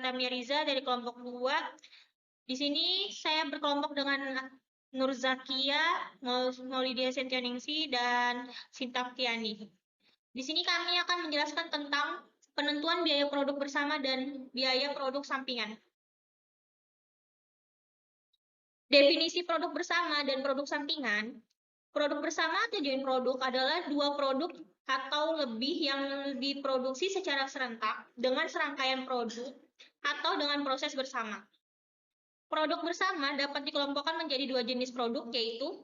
Tamia Riza dari kelompok 2. Di sini saya berkelompok dengan Nur Zakia, Maulidia Sentianingsi, dan Sinta Fiani. Di sini kami akan menjelaskan tentang penentuan biaya produk bersama dan biaya produk sampingan. Definisi produk bersama dan produk sampingan. Produk bersama atau joint produk adalah dua produk atau lebih yang diproduksi secara serentak dengan serangkaian produk atau dengan proses bersama. Produk bersama dapat dikelompokkan menjadi dua jenis produk, yaitu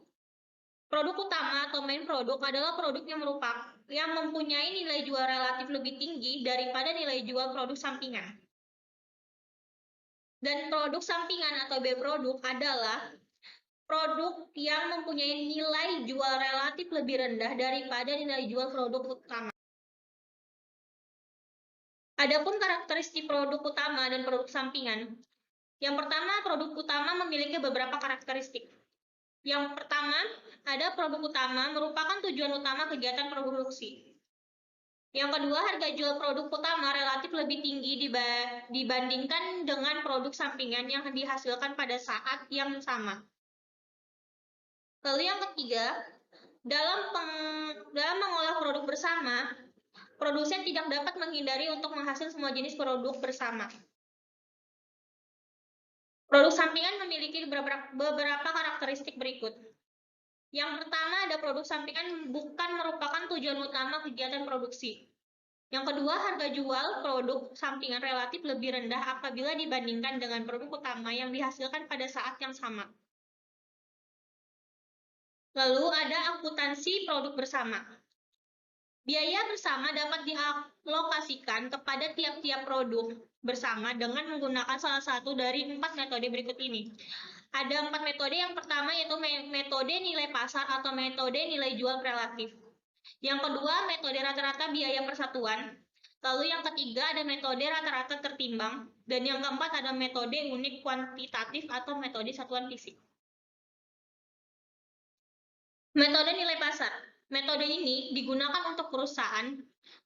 produk utama atau main produk adalah produk yang mempunyai nilai jual relatif lebih tinggi daripada nilai jual produk sampingan. Dan produk sampingan atau B produk adalah produk yang mempunyai nilai jual relatif lebih rendah daripada nilai jual produk utama. Adapun karakteristik produk utama dan produk sampingan. Yang pertama, produk utama memiliki beberapa karakteristik. Yang pertama, ada produk utama merupakan tujuan utama kegiatan produksi. Yang kedua, harga jual produk utama relatif lebih tinggi dibandingkan dengan produk sampingan yang dihasilkan pada saat yang sama. Lalu yang ketiga, dalam mengolah produk bersama, produsen tidak dapat menghindari untuk menghasilkan semua jenis produk bersama. Produk sampingan memiliki beberapa karakteristik berikut. Yang pertama, ada produk sampingan bukan merupakan tujuan utama kegiatan produksi. Yang kedua, harga jual produk sampingan relatif lebih rendah apabila dibandingkan dengan produk utama yang dihasilkan pada saat yang sama. Lalu ada akuntansi produk bersama. Biaya bersama dapat dialokasikan kepada tiap-tiap produk bersama dengan menggunakan salah satu dari 4 metode berikut ini. Ada 4 metode. Yang pertama yaitu metode nilai pasar atau metode nilai jual relatif. Yang kedua, metode rata-rata biaya persatuan. Lalu yang ketiga ada metode rata-rata tertimbang. Dan yang keempat ada metode unik kuantitatif atau metode satuan fisik. Metode nilai pasar. Metode ini digunakan untuk perusahaan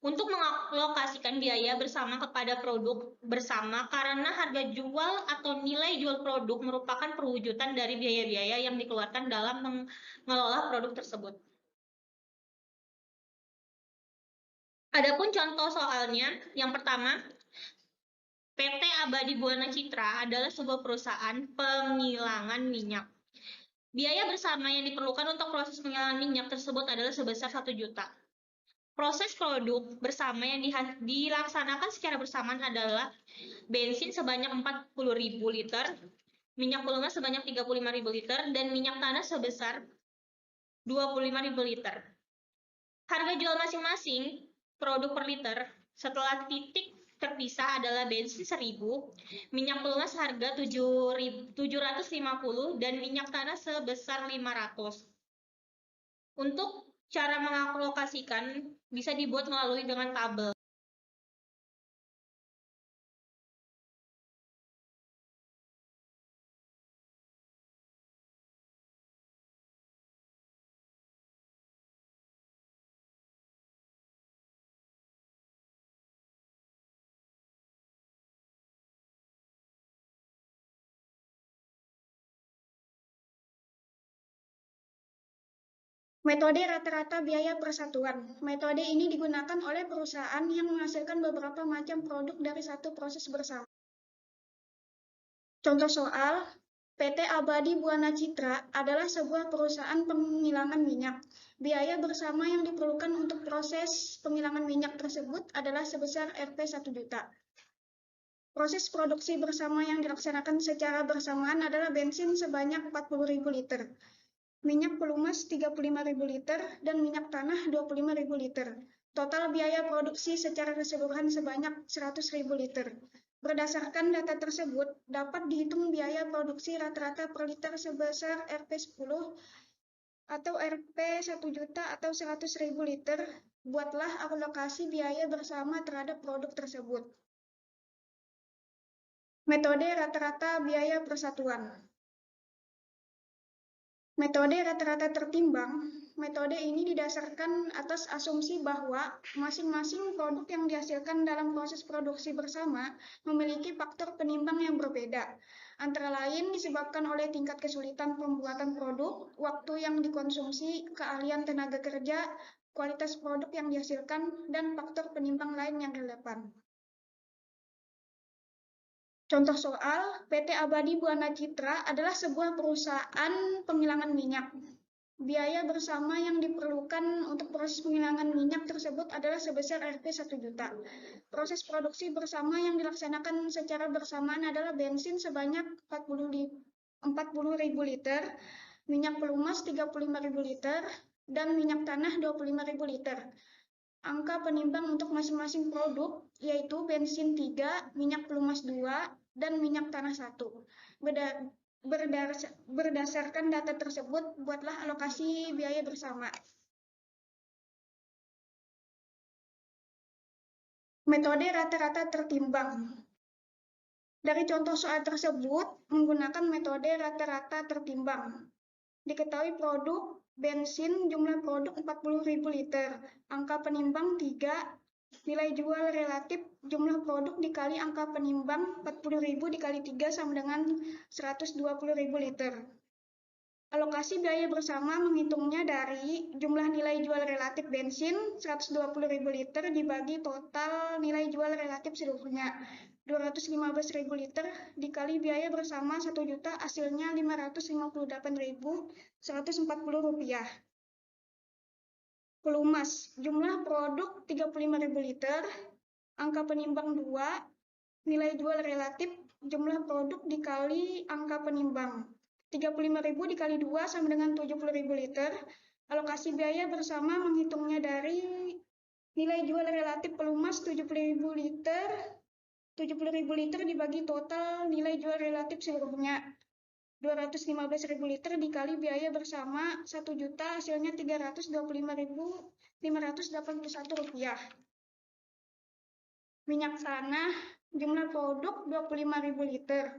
untuk mengalokasikan biaya bersama kepada produk bersama karena harga jual atau nilai jual produk merupakan perwujudan dari biaya-biaya yang dikeluarkan dalam mengelola produk tersebut. Adapun contoh soalnya, yang pertama, PT Abadi Buana Citra adalah sebuah perusahaan penggilingan minyak. Biaya bersama yang diperlukan untuk proses penggilingan minyak tersebut adalah sebesar 1 juta. Proses produk bersama yang dilaksanakan secara bersamaan adalah bensin sebanyak 40.000 liter, minyak pelumas sebanyak 35.000 liter, dan minyak tanah sebesar 25.000 liter. Harga jual masing-masing produk per liter setelah titik terpisah adalah bensin 1.000, minyak pelumas harga 750, dan minyak tanah sebesar 500. Untuk cara mengalokasikan bisa dibuat melalui dengan tabel. Metode rata-rata biaya persatuan. Metode ini digunakan oleh perusahaan yang menghasilkan beberapa macam produk dari satu proses bersama. Contoh soal, PT Abadi Buana Citra adalah sebuah perusahaan penggilingan minyak. Biaya bersama yang diperlukan untuk proses penggilingan minyak tersebut adalah sebesar Rp 1 juta. Proses produksi bersama yang dilaksanakan secara bersamaan adalah bensin sebanyak 40.000 liter. Minyak pelumas 35.000 liter, dan minyak tanah 25.000 liter. Total biaya produksi secara keseluruhan sebanyak 100.000 liter. Berdasarkan data tersebut, dapat dihitung biaya produksi rata-rata per liter sebesar Rp10 atau Rp 1 juta atau 100.000 liter. Buatlah alokasi biaya bersama terhadap produk tersebut. Metode rata-rata biaya persatuan. Metode rata-rata tertimbang. Metode ini didasarkan atas asumsi bahwa masing-masing produk yang dihasilkan dalam proses produksi bersama memiliki faktor penimbang yang berbeda. Antara lain disebabkan oleh tingkat kesulitan pembuatan produk, waktu yang dikonsumsi, keahlian tenaga kerja, kualitas produk yang dihasilkan, dan faktor penimbang lain yang relevan. Contoh soal, PT Abadi Buana Citra adalah sebuah perusahaan penggilingan minyak. Biaya bersama yang diperlukan untuk proses penggilingan minyak tersebut adalah sebesar Rp 1 juta. Proses produksi bersama yang dilaksanakan secara bersamaan adalah bensin sebanyak 40.000 liter, minyak pelumas 35.000 liter, dan minyak tanah 25.000 liter. Angka penimbang untuk masing-masing produk yaitu bensin 3, minyak pelumas 2, dan minyak tanah 1. Berdasarkan data tersebut, buatlah alokasi biaya bersama. Metode rata-rata tertimbang. Dari contoh soal tersebut, menggunakan metode rata-rata tertimbang. Diketahui produk bensin jumlah produk 40.000 liter, angka penimbang 3, nilai jual relatif jumlah produk dikali angka penimbang 40.000 dikali 3 sama dengan 120.000 liter. Alokasi biaya bersama menghitungnya dari jumlah nilai jual relatif bensin 120.000 liter dibagi total nilai jual relatif seluruhnya 215.000 liter dikali biaya bersama 1 juta hasilnya Rp558.140. Pelumas, jumlah produk 35.000 liter, angka penimbang 2, nilai jual relatif jumlah produk dikali angka penimbang. 35.000 dikali 2 sama dengan 70.000 liter. Alokasi biaya bersama menghitungnya dari nilai jual relatif pelumas 70.000 liter. 70.000 liter dibagi total nilai jual relatif seluruhnya 215.000 liter dikali biaya bersama 1 juta hasilnya Rp325.581. Minyak tanah jumlah produk 25.000 liter,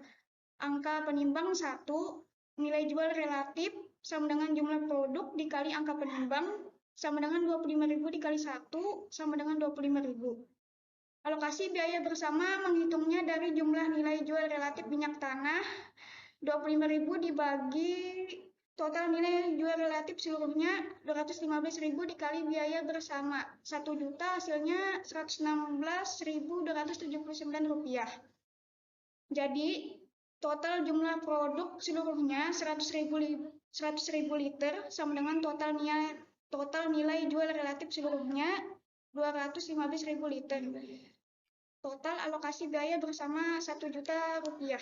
angka penimbang 1, nilai jual relatif sama dengan jumlah produk dikali angka penimbang sama dengan 25.000 dikali 1 sama dengan 25.000. Alokasi biaya bersama menghitungnya dari jumlah nilai jual relatif minyak tanah 25.000 dibagi total nilai jual relatif seluruhnya 215.000 dikali biaya bersama 1 juta hasilnya Rp116.279. Jadi total jumlah produk seluruhnya 100.000 liter sama dengan total nilai jual relatif seluruhnya 215.000 liter. Total alokasi biaya bersama 1 juta rupiah.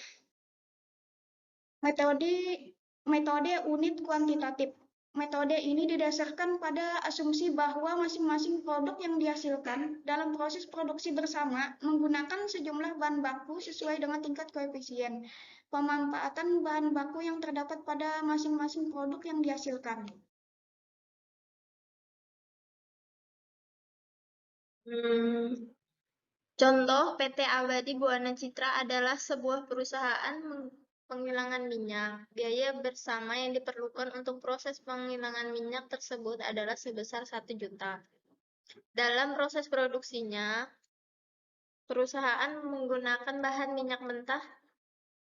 Metode unit kuantitatif. Metode ini didasarkan pada asumsi bahwa masing-masing produk yang dihasilkan dalam proses produksi bersama menggunakan sejumlah bahan baku sesuai dengan tingkat koefisien pemanfaatan bahan baku yang terdapat pada masing-masing produk yang dihasilkan. Contoh, PT Abadi Buana Citra adalah sebuah perusahaan penggilingan minyak. Biaya bersama yang diperlukan untuk proses penggilingan minyak tersebut adalah sebesar 1 juta. Dalam proses produksinya, perusahaan menggunakan bahan minyak mentah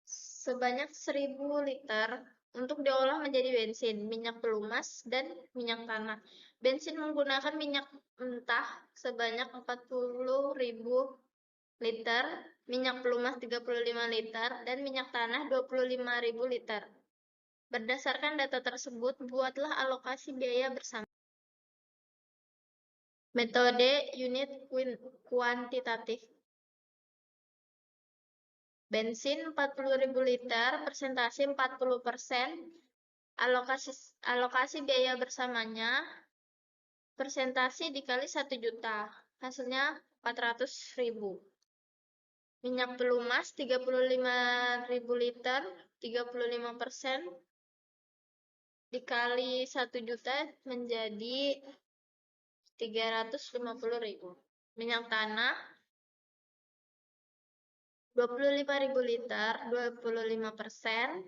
sebanyak 1.000 liter untuk diolah menjadi bensin, minyak pelumas, dan minyak tanah. Bensin menggunakan minyak mentah sebanyak 40.000 liter, minyak pelumas 35 liter, dan minyak tanah 25.000 liter. Berdasarkan data tersebut, buatlah alokasi biaya bersama. Metode unit kuantitatif. Bensin 40.000 liter, persentase 40%, alokasi biaya bersamanya, persentase dikali 1 juta, hasilnya 400.000. Minyak pelumas 35.000 liter, 35% dikali 1 juta menjadi 350.000. Minyak tanah 25.000 liter, 25%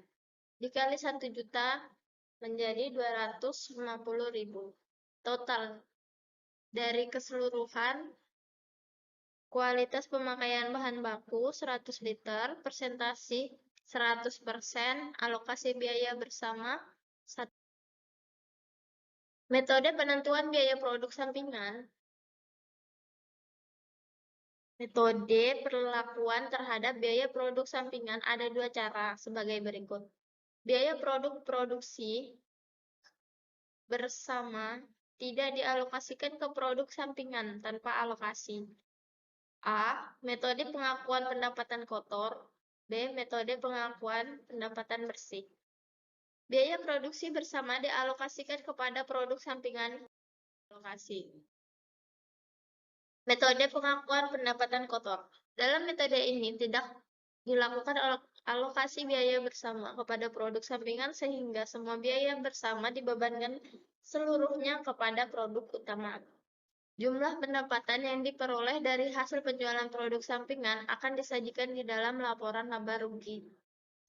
dikali 1 juta menjadi 250.000. Total dari keseluruhan kualitas pemakaian bahan baku 100 liter, persentasi 100%, alokasi biaya bersama. Metode penentuan biaya produk sampingan. Metode perlakuan terhadap biaya produk sampingan ada dua cara sebagai berikut. Biaya produk produksi bersama tidak dialokasikan ke produk sampingan tanpa alokasi. A. Metode pengakuan pendapatan kotor. B. Metode pengakuan pendapatan bersih. Biaya produksi bersama dialokasikan kepada produk sampingan alokasi. Metode pengakuan pendapatan kotor. Dalam metode ini tidak dilakukan alokasi biaya bersama kepada produk sampingan sehingga semua biaya bersama dibebankan seluruhnya kepada produk utama. Jumlah pendapatan yang diperoleh dari hasil penjualan produk sampingan akan disajikan di dalam laporan laba rugi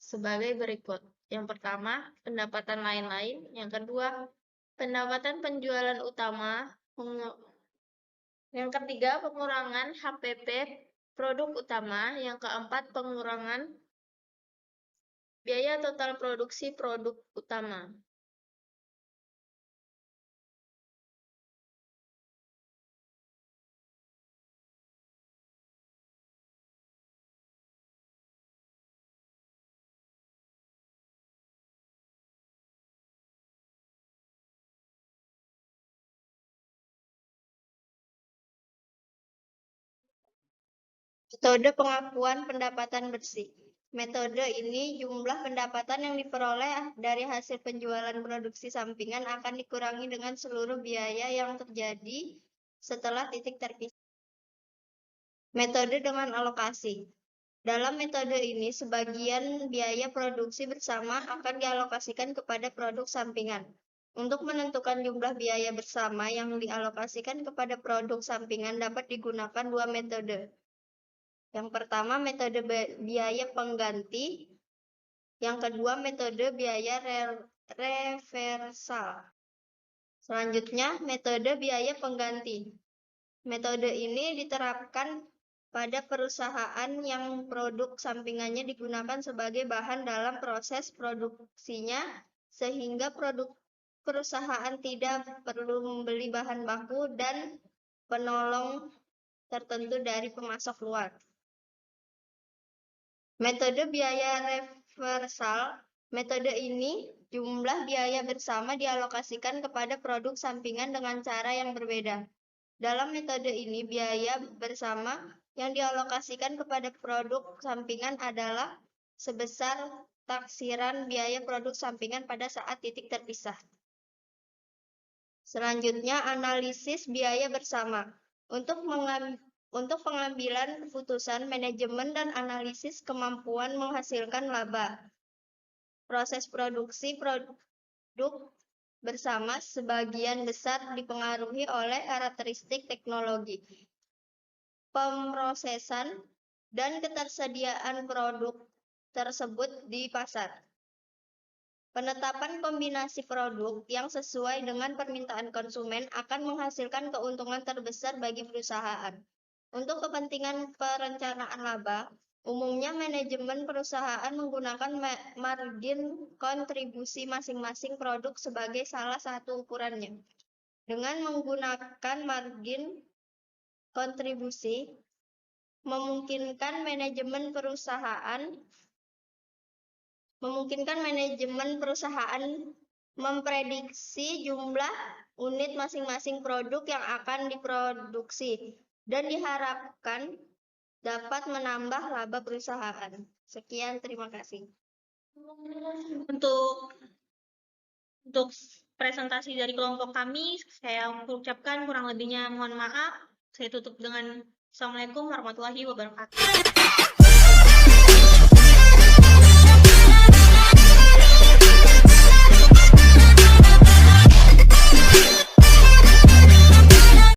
sebagai berikut. Yang pertama, pendapatan lain-lain. Yang kedua, pendapatan penjualan utama. Yang ketiga, pengurangan HPP produk utama. Yang keempat, pengurangan biaya total produksi produk utama. Metode pengakuan pendapatan bersih. Metode ini jumlah pendapatan yang diperoleh dari hasil penjualan produksi sampingan akan dikurangi dengan seluruh biaya yang terjadi setelah titik terpisah. Metode dengan alokasi. Dalam metode ini, sebagian biaya produksi bersama akan dialokasikan kepada produk sampingan. Untuk menentukan jumlah biaya bersama yang dialokasikan kepada produk sampingan dapat digunakan dua metode. Yang pertama, metode biaya pengganti. Yang kedua, metode biaya reversal. Selanjutnya, metode biaya pengganti. Metode ini diterapkan pada perusahaan yang produk sampingannya digunakan sebagai bahan dalam proses produksinya, sehingga perusahaan tidak perlu membeli bahan baku dan penolong tertentu dari pemasok luar. Metode biaya reversal. Metode ini jumlah biaya bersama dialokasikan kepada produk sampingan dengan cara yang berbeda. Dalam metode ini, biaya bersama yang dialokasikan kepada produk sampingan adalah sebesar taksiran biaya produk sampingan pada saat titik terpisah. Selanjutnya, analisis biaya bersama. Untuk pengambilan keputusan, manajemen dan analisis kemampuan menghasilkan laba. Proses produksi produk bersama sebagian besar dipengaruhi oleh karakteristik teknologi, pemrosesan, dan ketersediaan produk tersebut di pasar. Penetapan kombinasi produk yang sesuai dengan permintaan konsumen akan menghasilkan keuntungan terbesar bagi perusahaan. Untuk kepentingan perencanaan laba, umumnya manajemen perusahaan menggunakan margin kontribusi masing-masing produk sebagai salah satu ukurannya. Dengan menggunakan margin kontribusi, memungkinkan manajemen perusahaan memprediksi jumlah unit masing-masing produk yang akan diproduksi dan diharapkan dapat menambah laba perusahaan. Sekian, terima kasih. Untuk presentasi dari kelompok kami, saya ucapkan kurang lebihnya mohon maaf. Saya tutup dengan Assalamualaikum warahmatullahi wabarakatuh.